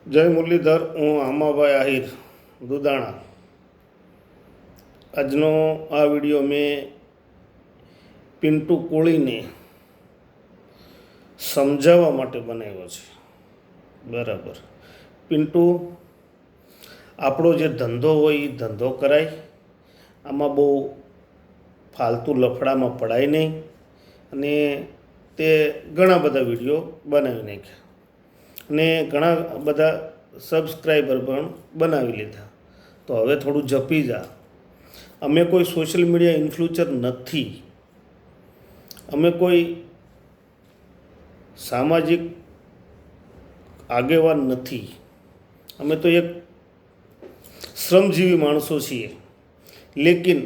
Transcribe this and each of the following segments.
જય મુરલીધર, હું આમાભાઈ આહિર દુદાણા. આજનો આ વિડીયો મેં પિન્ટુ કોળીને સમજાવવા માટે બનાવ્યો છે. બરાબર, પિન્ટુ, આપણો જે ધંધો હોય એ ધંધો કરાય, આમાં બહુ ફાલતુ લફડામાં પડાય નહીં. અને તે ઘણા બધા વિડીયો બનાવી નાખ્યા અને ઘણા બધા સબસ્ક્રાઈબર પણ બનાવી લીધા. તો હવે થોડું જપી જા. અમે કોઈ સોશિયલ મીડિયા ઇન્ફ્લુએન્સર નથી, અમે કોઈ સામાજિક આગેવાન નથી, અમે તો એક શ્રમજીવી માણસો છીએ. લેકિન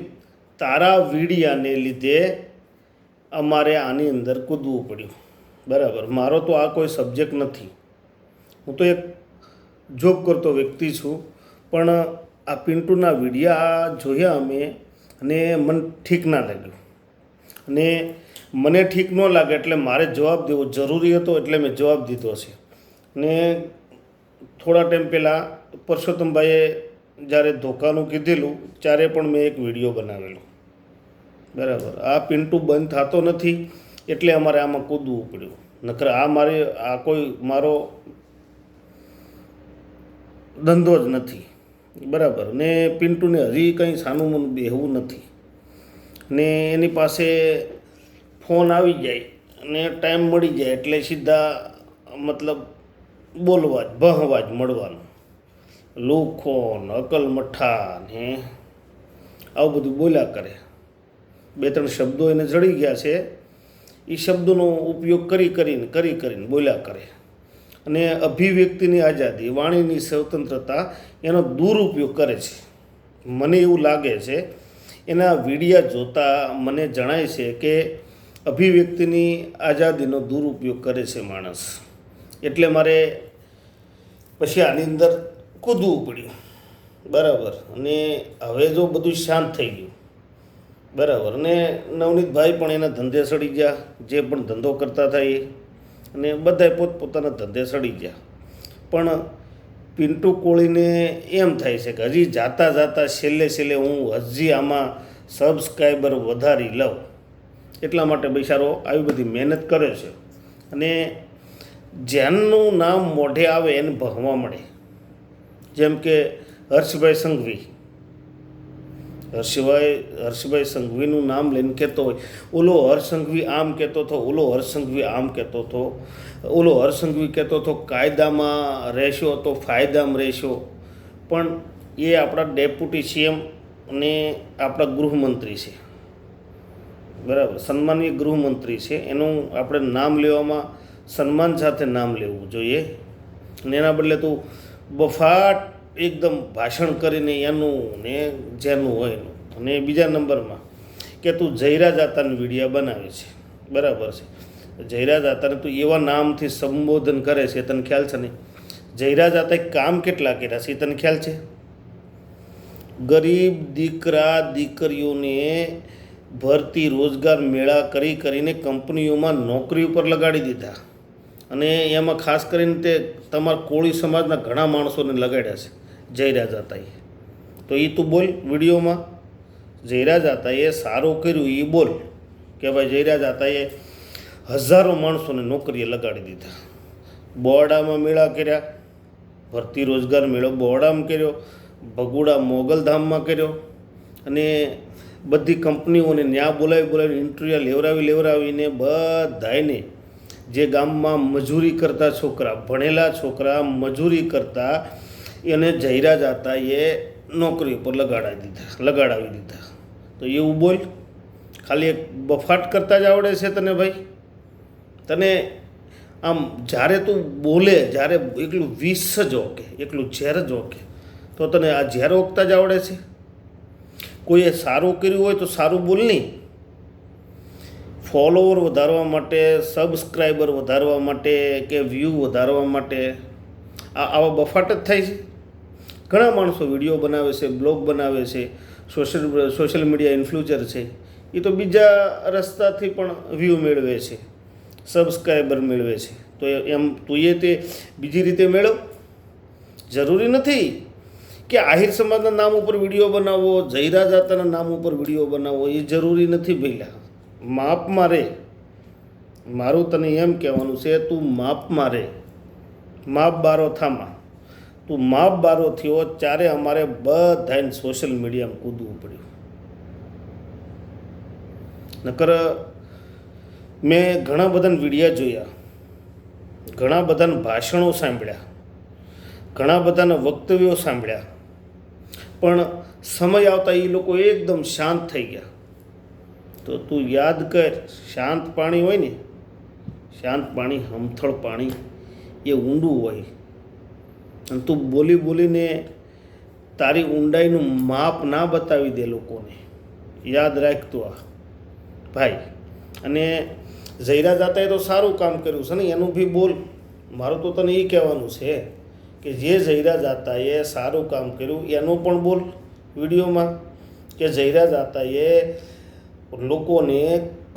તારા વીડિયાને લીધે અમારે આની અંદર કૂદવું પડ્યું. બરાબર, મારો તો આ કોઈ સબ્જેક્ટ નથી. હું તો એક જોબ કરતો વ્યક્તિ છું, પણ આ પિન્ટુના વિડીયા જોયા અમે અને મને ઠીક ના લાગ્યું. અને મને ઠીક ન લાગે એટલે મારે જવાબ દેવો જરૂરી હતો, એટલે મેં જવાબ દીધો છે. ને થોડા ટાઈમ પહેલાં પરસોત્તમભાઈએ જ્યારે ધોકાનું કીધેલું ત્યારે પણ મેં એક વિડીયો બનાવેલો. બરાબર, આ પિન્ટુ બંધ થતો નથી એટલે અમારે આમાં કૂદવું પડ્યું. નકર આ કોઈ મારો ધંધો જ નથી. બરાબર, ને પિન્ટુને હજી કંઈ સાનું મન બેહવું નથી. ને એની પાસે ફોન આવી જાય અને ટાઈમ મળી જાય એટલે સીધા મતલબ બોલવા જ ભહવા જ મળવાનું. લુખો ને અકલ મઠ્ઠા ને આવું બધું બોલ્યા કરે. બે ત્રણ શબ્દો એને જડી ગયા છે, એ શબ્દોનો ઉપયોગ કરીને બોલ્યા કરે. અને અભિવ્યક્તિની આઝાદી, વાણીની સ્વતંત્રતા એનો દુરુપયોગ કરે છે. મને એવું લાગે છે, એના વિડીયા જોતાં મને જણાય છે કે અભિવ્યક્તિની આઝાદીનો દુરુપયોગ કરે છે માણસ. એટલે મારે પછી આની અંદર કૂદવું પડ્યું. બરાબર, અને હવે જો બધું શાંત થઈ ગયું. બરાબર, અને નવનીતભાઈ પણ એના ધંધે સડી ગયા, જે પણ ધંધો કરતા હતા એ, અને બધાએ પોતપોતાના ધંધે સડી ગયા. પણ પિન્ટુ કોળીને એમ થાય છે કે હજી જાતા છેલ્લે હું હજી આમાં સબસ્ક્રાઈબર વધારી લઉં. એટલા માટે બિચારો આવી બધી મહેનત કરે છે. અને જેનું નામ મોઢે આવે એને ભહવા મળે. જેમ કે હર્ષભાઈ સંઘવીનું નામ લઈને કહેતો હોય, ઓલો હર્ષ સંઘવી આમ કહેતો હતો, ઓલો હર્ષ સંઘવી આમ કહેતો હતો, ઓલો હર્ષ સંઘવી કહેતો હતો કાયદામાં રહેશો તો ફાયદામાં રહેશો. પણ એ આપણા ડેપ્યુટી સીએમ અને આપણા ગૃહમંત્રી છે. બરાબર, સન્માનીય ગૃહમંત્રી છે. એનું આપણે નામ લેવામાં સન્માન સાથે નામ લેવું જોઈએ. અને એના બદલે તું બફાટ એકદમ ભાષણ કરીને એનું ને જેનું હોય એનું. અને બીજા નંબરમાં કે તું જયરા જાતાની વિડીયા બનાવે છે. બરાબર છે, જયરા જાતાને તું એવા નામથી સંબોધન કરે છે, તને ખ્યાલ છે ને? જયરા જાતાએ કામ કેટલા કર્યા છે તને ખ્યાલ છે? ગરીબ દીકરા દીકરીઓને ભરતી રોજગાર મેળા કરીને કંપનીઓમાં નોકરી ઉપર લગાડી દીધા. અને એમાં ખાસ કરીને તે તમારા કોળી સમાજના ઘણા માણસોને લગાડ્યા છે જયરા જાતાએ. તો એ તું બોલ વિડીયોમાં, જયરા જાતાએ સારું કર્યું એ બોલ કે ભાઈ જયરા જાતાએ હજારો માણસોને નોકરીએ લગાડી દીધા. બોરડામાં મેળા કર્યા, ભરતી રોજગાર મેળો બોરડામાં કર્યો, ભગુડા મોગલધામમાં કર્યો. અને બધી કંપનીઓને ન્યા બોલાવીને ઇન્ટરવ્યૂ લેવરાવીને બધાને જે ગામમાં મજૂરી કરતા છોકરા, ભણેલા છોકરા મજૂરી કરતા, એને જયરા જાતાએ નોકરી ઉપર લગાડાવી દીધા. તો એવું બોલ. ખાલી એક બફાટ કરતા જ આવડે છે તને ભાઈ? તને આમ જ્યારે તું બોલે, જ્યારે એકલું વિષ જ ઓકે, એકલું ઝેર જ ઓકે, તો તને આ ઝેર ઓકતા જ આવડે છે? કોઈએ સારું કર્યું હોય તો સારું બોલ નહીં. ફોલોવર વધારવા માટે, સબસ્ક્રાઈબર વધારવા માટે કે વ્યૂ વધારવા માટે આવા બફાટ જ થાય છે. ઘણા માણસો વિડીયો બનાવે છે, બ્લોગ બનાવે છે, સોશિયલ મીડિયા ઇન્ફ્લુએન્સર છે. એ તો બીજા રસ્તાથી પણ વ્યૂ મેળવે છે, સબસ્ક્રાઈબર મેળવે છે. તો એમ તું તે બીજી રીતે મેળવ. જરૂરી નથી કે આહિર સમાજના નામ ઉપર વિડીયો બનાવવો, જયરા જાતાના નામ ઉપર વિડીયો બનાવવો, એ જરૂરી નથી ભઈલા. માપ મારે, મારું તને એમ કહેવાનું છે, તું માપ મારે, માપ બારો થામાં. તું માપ બારો થયો ત્યારે અમારે બધાને સોશિયલ મીડિયામાં કૂદવું પડ્યું. નકર મેં ઘણા બધાના વિડીયા જોયા, ઘણા બધાના ભાષણો સાંભળ્યા, ઘણા બધાના વક્તવ્યો સાંભળ્યા, પણ સમય આવતા એ લોકો એકદમ શાંત થઈ ગયા. તો તું યાદ કર, શાંત પાણી હોય ને, શાંત પાણી, હમથળ પાણી, એ ઊંડું હોય. અને તું બોલી બોલીને તારી ઊંડાઈનું માપ ના બતાવી દે લોકોને. યાદ રાખતું આ ભાઈ. અને જયરા જાતાએ તો સારું કામ કર્યું છે ને, એનું બી બોલ. મારું તો તને એ કહેવાનું છે કે જે જયરા જાતાએ સારું કામ કર્યું એનું પણ બોલ વિડીયોમાં, કે જયરા જાતાએ લોકોને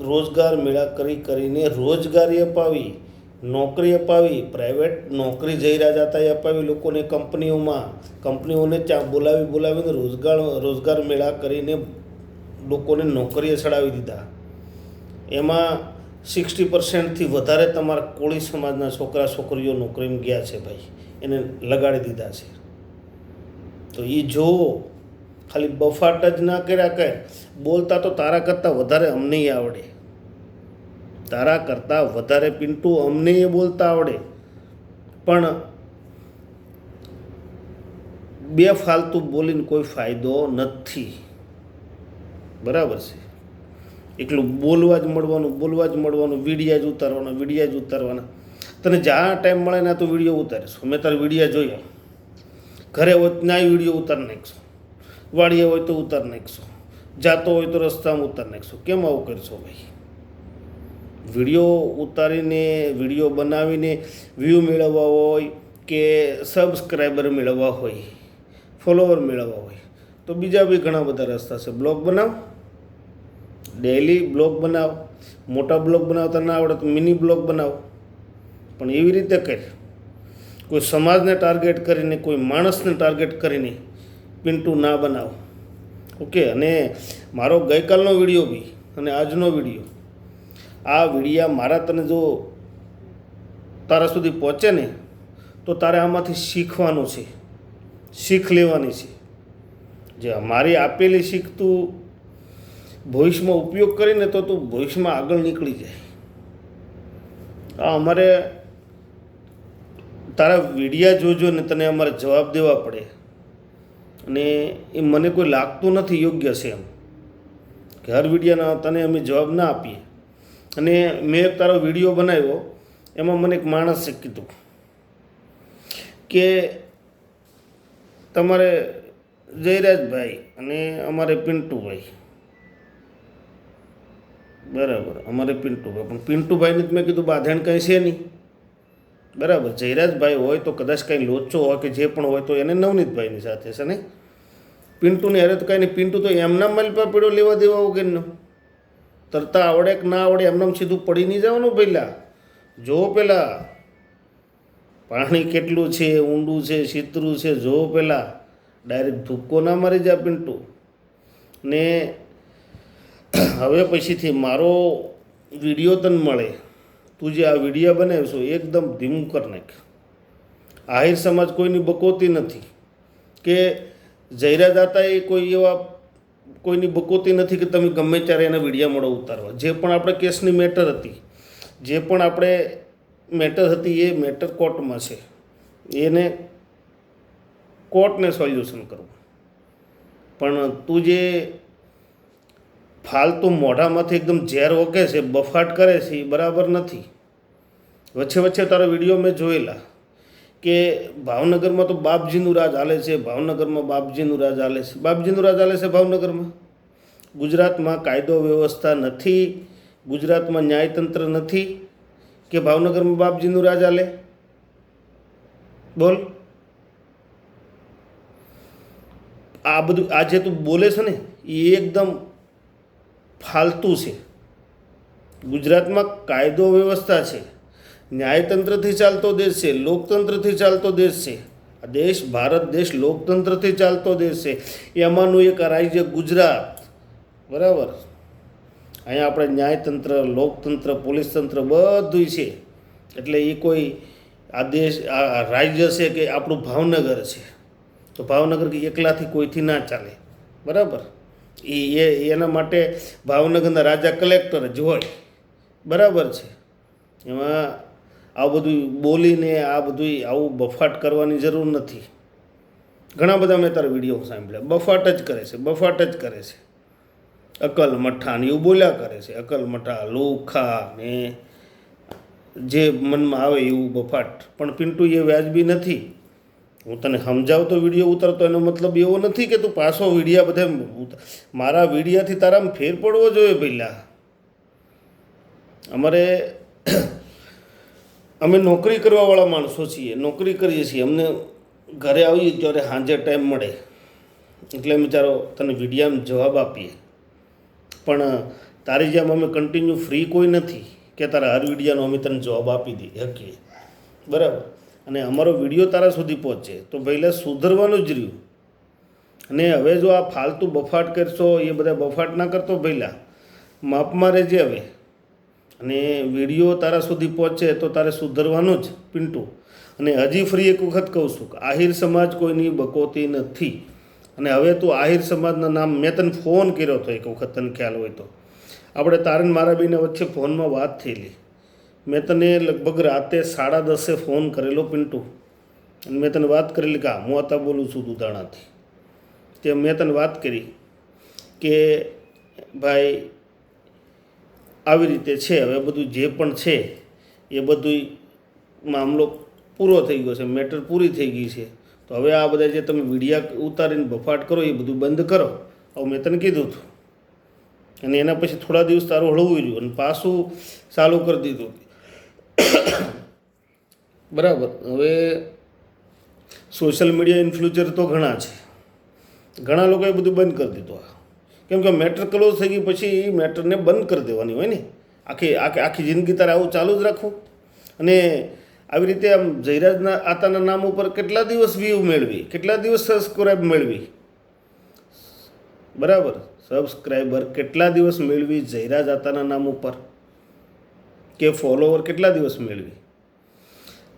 રોજગાર મેળા કરીને રોજગારી અપાવી, નોકરી અપાવી, પ્રાઇવેટ નોકરી જયરા જાતાએ અપાવી લોકોને. કંપનીઓને બોલાવીને રોજગાર મેળા કરીને લોકોને નોકરીએ ચડાવી દીધા. એમાં 60% વધારે તમારા કોળી સમાજના છોકરા છોકરીઓ નોકરીમાં ગયા છે ભાઈ, એને લગાડી દીધા છે. તો એ જો ખાલી બફાટ જ ના કર્યા કર. બોલતા તો તારા કરતાં વધારે અમને આવડે, તારા કરતાં વધારે પિન્ટુ અમને એ બોલતા આવડે, પણ બે ફાલતુ બોલીને કોઈ ફાયદો નથી. બરાબર છે? એકલું બોલવા જ મળવાનું, વિડીયા જ ઉતારવાના. તને જ્યાં ટાઈમ મળે ને તું વિડીયો ઉતારીશું. મેં તારા વિડીયા જોયા, ઘરે હોય ત્યાં વિડીયો ઉતારી નાખશો, વાડીએ હોય તો ઉતારી નાખશો, જાતો હોય તો રસ્તામાં ઉતારી નાખશો. કેમ આવું કરશો ભાઈ? વિડીયો ઉતારીને, વિડીયો બનાવીને વ્યૂ મેળવવા હોય કે સબસ્ક્રાઈબર મેળવવા હોય, ફોલોવર મેળવવા હોય તો બીજા બી ઘણા બધા રસ્તા છે. બ્લોગ બનાવ, ડેઈલી બ્લોગ બનાવ. મોટા બ્લોગ બનાવતા ના આવડે તો મિની બ્લોગ બનાવ, પણ એવી રીતે કર. કોઈ સમાજને ટાર્ગેટ કરીને, કોઈ માણસને ટાર્ગેટ કરીને પિન્ટુ ના બનાવ. ઓકે? અને મારો ગઈકાલનો વિડીયો બી અને આજનો વિડીયો, આ વિડીયા મારા તને જો તારા સુધી પહોંચે ને તો તારે આમાંથી શીખવાનું છે, શીખ લેવાની છે. જે મારી આપેલી શીખ તું ભવિષ્યમાં ઉપયોગ કરીને તો તું ભવિષ્યમાં આગળ નીકળી જાય. આ અમારે તારા વિડીયા જોજો ને તને અમારે જવાબ દેવા પડે, અને એ મને કોઈ લાગતું નથી યોગ્ય છે એમ કે હર વિડીયાના તને અમે જવાબ ના આપીએ. અને મેં એક તારો વિડીયો બનાવ્યો, એમાં મને એક માણસે કીધું કે તમારે જયરાજભાઈ અને અમારે પિન્ટુભાઈ, બરાબર, અમારે પિન્ટુભાઈ, પણ પિન્ટુભાઈને જ મેં કીધું બાંધણ કંઈ છે નહીં. બરાબર, જયરાજભાઈ હોય તો કદાચ કંઈ લોચો હોય કે જે પણ હોય તો એને નવનીતભાઈની સાથે છે ને. પિન્ટુને અરે તો કાંઈ નહીં. પિન્ટુ તો એમના માલ પર પડ્યો, લેવા દેવા વગરનો. તરતા આવડે કે ના આવડે એમનામ સીધું પડી નહીં જવાનું. પહેલાં જો, પહેલાં પાણી કેટલું છે, ઊંડું છે, શીતરું છે, જો પહેલાં. ડાયરેક્ટ ધુક્કો ના મારી જા પિન્ટુ. ને હવે પછીથી મારો વિડીયો તને મળે, તું જે આ વિડીયો બનાવીશો એકદમ ધીમું કર નાખ. આહિર સમાજ કોઈની બકોતી નથી, કે જયરા દાતાએ કોઈ એવા કોઈની બકોતી નથી કે તમે ગમે ત્યારે એના વિડીયા મળો ઉતારવા. જે પણ આપણે કેસની મેટર હતી, જે પણ આપણે મેટર હતી એ મેટર કોર્ટમાં છે, એને કોર્ટને સોલ્યુશન કરવું. પણ તું જે ફાલતુ મોઢામાંથી એકદમ ઝેર ઓકે છે, બફાટ કરે છે, એ બરાબર નથી. વચ્ચે તારો વિડીયો મેં જોયેલા કે ભાવનગરમાં તો બાપજીનું રાજ હાલે છે, ભાવનગરમાં બાપજીનું રાજ હાલે છે. બાપજીનું રાજ હાલે છે ભાવનગરમાં? ગુજરાતમાં કાયદો વ્યવસ્થા નથી, ગુજરાતમાં ન્યાયતંત્ર નથી કે ભાવનગરમાં બાપજીનું રાજ હાલે? બોલ. આ બધું આ જે તું બોલે છે ને એ એકદમ ફાલતુ છે. ગુજરાતમાં કાયદો વ્યવસ્થા છે, ન્યાયતંત્રથી ચાલતો દેશ છે, લોકતંત્રથી ચાલતો દેશ છે. આ દેશ ભારત દેશ લોકતંત્રથી ચાલતો દેશ છે. એમાંનું એક આ રાજ્ય ગુજરાત, બરાબર. અહીંયા આપણે ન્યાયતંત્ર, લોકતંત્ર, પોલીસ તંત્ર બધું છે. એટલે એ કોઈ આ દેશ આ રાજ્ય છે કે આપણું ભાવનગર છે, તો ભાવનગર કે એકલાથી કોઈથી ના ચાલે, બરાબર. એના માટે ભાવનગરના રાજા કલેક્ટર જ હોય, બરાબર છે. એમાં આ બધું બોલીને આ બધું આવું બફાટ કરવાની જરૂર નથી. ઘણા બધા મેં તારા વિડીયો સાંભળ્યા, બફાટ જ કરે છે, બફાટ જ કરે છે. અકલ મઠ્ઠા ને એવું બોલ્યા કરે છે, અકલ મઠ્ઠા, લોખા ને જે મનમાં આવે એવું બફાટ. પણ પિન્ટુ એ વ્યાજબી નથી. હું તને સમજાવતો વિડીયો ઉતારતો એનો મતલબ એવો નથી કે તું પાછો વિડીયા બધા મારા વિડીયાથી તારામાં ફેર પડવો જોઈએ. પહેલાં અમે નોકરી કરવાવાળા માણસો છીએ, નોકરી કરીએ છીએ. અમને ઘરે આવીએ ત્યારે સાંજે ટાઈમ મળે એટલે વિચારો તને વિડીયામાં જવાબ આપીએ. પણ તારી જેમ અમે કન્ટિન્યુ ફ્રી કોઈ નથી કે તારા હર વિડીયાનો અમે તને જવાબ આપી દઈએ શકીએ, બરાબર. અને અમારો વિડીયો તારા સુધી પહોંચે તો પહેલાં સુધરવાનું જ રહ્યું. અને હવે જો આ ફાલતુ બફાટ કરશો, એ બધા બફાટ ના કરતો, પહેલાં માપમાં રહેજે હવે. અને વિડીયો તારા સુધી પહોંચે તો તારે સુધરવાનું જ પિન્ટુ. અને હજી ફરી એક વખત કહું છું કે આહિર સમાજ કોઈની બકોતી નથી. અને હવે તું આહિર સમાજના નામ, મેં તને ફોન કર્યો હતો એક વખત, તને ખ્યાલ હોય તો. આપણે તારે ને મારા બેને વચ્ચે ફોનમાં વાત થયેલી. મેં તને લગભગ રાતે 10:30 ફોન કરેલો પિન્ટુ. અને મેં તને વાત કરેલી કે હું હતા બોલું છું દુધાણાથી. તે મેં તને વાત કરી કે ભાઈ આવી રીતે છે, હવે બધું જે પણ છે એ બધું મામલો પૂરો થઈ ગયો છે, મેટર પૂરી થઈ ગઈ છે. તો હવે આ બધા જે તમે વિડીયા ઉતારીને બફાટ કરો એ બધું બંધ કરો. હવે મેં તને કીધું હતું. અને એના પછી થોડા દિવસ તારું હળવું રહ્યું અને પાછું ચાલુ કરી દીધું, બરાબર. હવે સોશિયલ મીડિયા ઇન્ફ્લુએન્સર તો ઘણા છે, ઘણા લોકોએ બધું બંધ કરી દીધું. કેમ કે મેટર ક્લોઝ થઈ ગઈ પછી એ મેટરને બંધ કરી દેવાની હોય ને. આખી જિંદગી તારે આવું ચાલુ જ રાખવું. અને આવી રીતે આમ જયરાજના આતાના નામ ઉપર કેટલા દિવસ વ્યૂ મેળવી, કેટલા દિવસ સબસ્ક્રાઈબ મેળવી, બરાબર. સબસ્ક્રાઈબર કેટલા દિવસ મેળવી જયરાજ આતાના નામ ઉપર, કે ફોલોવર કેટલા દિવસ મેળવી.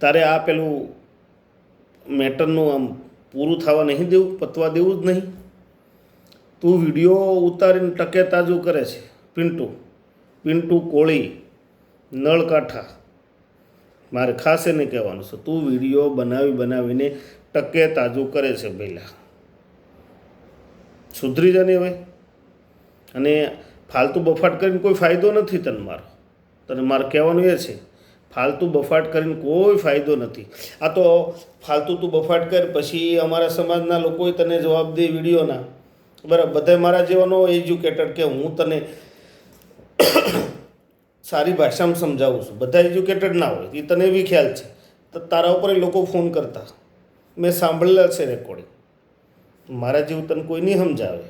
તારે આ પેલું મેટરનું આમ પૂરું થવા નહીં દેવું, પતવા દેવું જ નહીં. તું વિડીયો ઉતારીને ટકે તાજું કરે છે પિન્ટુ કોળી નળકાંઠા. મારે ખાસ એને કહેવાનું છે, તું વિડીયો બનાવીને ટકે તાજું કરે છે. પહેલાં સુધરી જાને હવે. અને ફાલતુ બફાટ કરીને કોઈ ફાયદો નથી તને મારે કહેવાનું એ છે, ફાલતુ બફાટ કરીને કોઈ ફાયદો નથી. આ તો ફાલતુ તું બફાટ કર, પછી અમારા સમાજના લોકોએ તને જવાબ દે વિડીયોના, બરાબર. બધા મારા જેવાનો એજ્યુકેટેડ કે હું તને સારી ભાષામાં સમજાવું છું. બધા એજ્યુકેટેડ ના હોય, એ તને એવી ખ્યાલ છે. તો તારા ઉપર લોકો ફોન કરતા મેં સાંભળેલા છે રેકોર્ડિંગ. મારા જેવું તને કોઈ નહીં સમજાવે.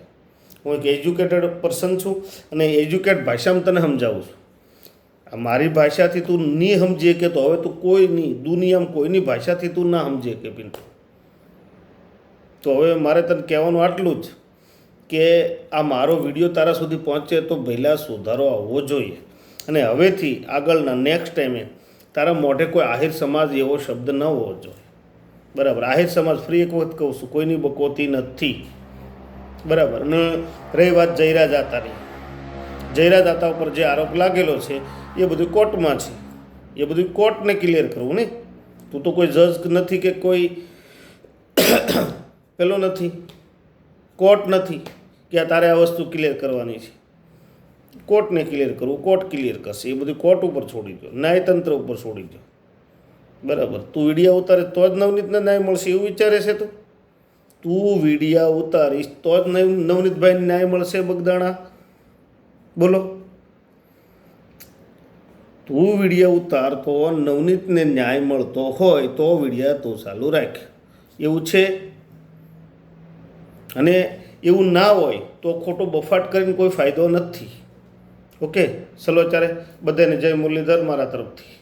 હું એક એજ્યુકેટેડ પર્સન છું અને એજ્યુકેટ ભાષામાં તને સમજાવું છું. મારી ભાષાથી તું નહીં સમજે કે તો હવે તું કોઈ નહીં, દુનિયામાં કોઈની ભાષાથી તું ના સમજે કે પિન્ટુ. તો હવે મારે તને કહેવાનું આટલું જ કે આ મારો વિડીયો તારા સુધી પહોંચે તો પહેલાં સુધારો આવવો જોઈએ. અને હવેથી આગળના નેક્સ્ટ ટાઈમે તારા મોઢે કોઈ આહિર સમાજ એવો શબ્દ ન હોવો જોઈએ, બરાબર. આહિર સમાજ ફરી એક વખત કહું છું, કોઈની બકોતી નથી, બરાબર. અને રહી વાત જયરાજ આતાની, જયરાજ આતા ઉપર જે આરોપ લાગેલો છે એ બધું કોર્ટમાં છે. એ બધું કોર્ટને ક્લિયર કરવું ને. તું તો કોઈ જજ નથી કે કોઈ પેલો નથી, કોર્ટ નથી કે આ તારે આ વસ્તુ ક્લિયર કરવાની છે. કોર્ટને ક્લિયર કરવું, કોર્ટ ક્લિયર કરશે. એ બધું કોર્ટ ઉપર છોડી દો, ન્યાયતંત્ર ઉપર છોડી દો, બરાબર. તું વિડીયા ઉતારે તો જ નવનીતને ન્યાય મળશે એવું વિચારે છે તું વિડીયા ઉતારીશ તો જ નવનીતભાઈને ન્યાય મળશે બગદાણા? બોલો. તું વિડીયા ઉતાર તો નવનીતને ન્યાય મળતો હોય તો વિડીયા તું ચાલુ રાખ, એવું છે. અને એવું ના હોય તો ખોટો બફાટ કરીને કોઈ ફાયદો નથી. ઓકે, ચલો ત્યારે બધાને જય મુરલીધર મારા તરફથી.